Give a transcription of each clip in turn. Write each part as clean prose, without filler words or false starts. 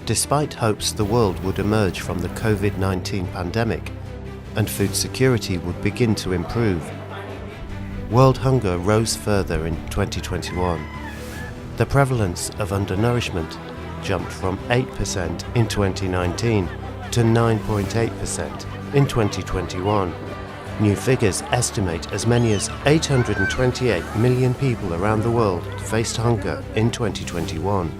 Despite hopes the world would emerge from the COVID-19 pandemic and food security would begin to improve, world hunger rose further in 2021. The prevalence of undernourishment jumped from 8% in 2019 to 9.8% in 2021. New figures estimate as many as 828 million people around the world faced hunger in 2021.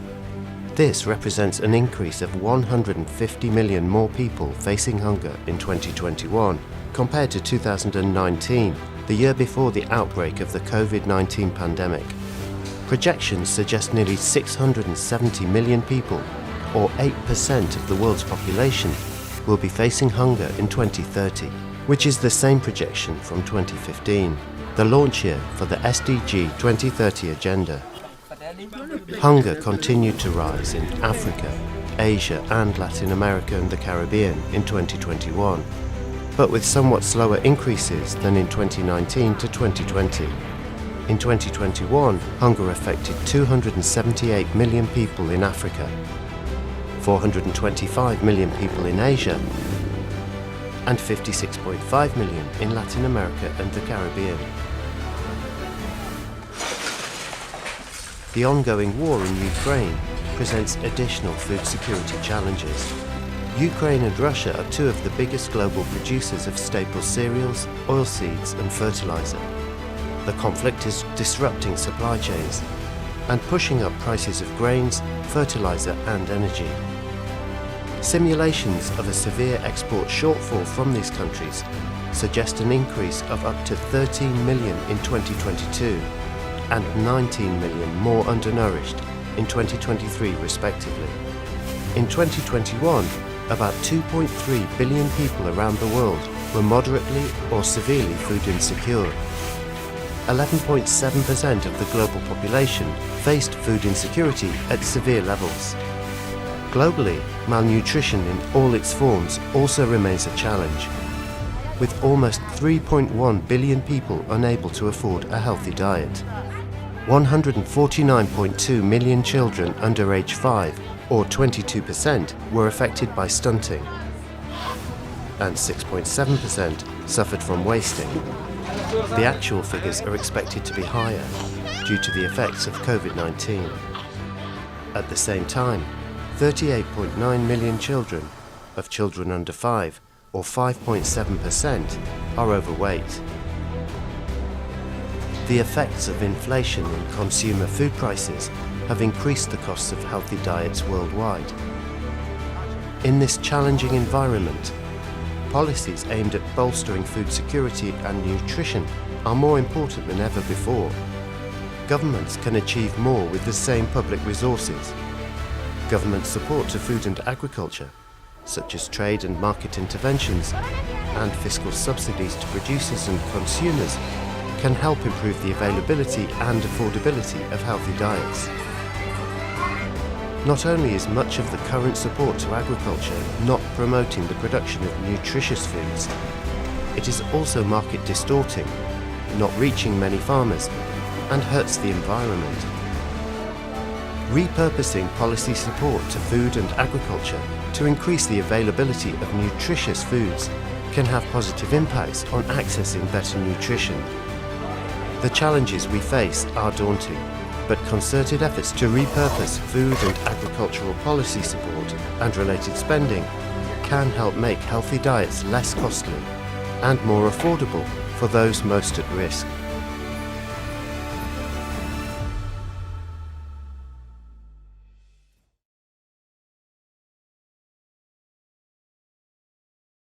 This represents an increase of 150 million more people facing hunger in 2021 compared to 2019, the year before the outbreak of the COVID-19 pandemic. Projections suggest nearly 670 million people, or 8% of the world's population, will be facing hunger in 2030, which is the same projection from 2015, the launch year for the SDG 2030 agenda. Hunger continued to rise in Africa, Asia and Latin America and the Caribbean in 2021, but with somewhat slower increases than in 2019 to 2020. In 2021, hunger affected 278 million people in Africa, 425 million people in Asia, and 56.5 million in Latin America and the Caribbean. The ongoing war in Ukraine presents additional food security challenges. Ukraine and Russia are two of the biggest global producers of staple cereals, oilseeds and fertilizer. The conflict is disrupting supply chains and pushing up prices of grains, fertilizer and energy. Simulations of a severe export shortfall from these countries suggest an increase of up to 13 million in 2022 and 19 million more undernourished in 2023 respectively. In 2021, about 2.3 billion people around the world were moderately or severely food insecure. 11.7% of the global population faced food insecurity at severe levels. Globally, malnutrition in all its forms also remains a challenge, with almost 3.1 billion people unable to afford a healthy diet. 149.2 million children under age 5, or 22%, were affected by stunting, and 6.7% suffered from wasting. The actual figures are expected to be higher due to the effects of COVID-19. At the same time, 38.9 million children under 5, or 5.7%, are overweight. The effects of inflation and consumer food prices have increased the costs of healthy diets worldwide. In this challenging environment, policies aimed at bolstering food security and nutrition are more important than ever before. Governments can achieve more with the same public resources. Government support to food and agriculture, such as trade and market interventions, and fiscal subsidies to producers and consumers, can help improve the availability and affordability of healthy diets. Not only is much of the current support to agriculture not promoting the production of nutritious foods, it is also market distorting, not reaching many farmers, and hurts the environment. Repurposing policy support to food and agriculture to increase the availability of nutritious foods can have positive impacts on accessing better nutrition. The challenges we face are daunting, but concerted efforts to repurpose food and agricultural policy support and related spending can help make healthy diets less costly and more affordable for those most at risk.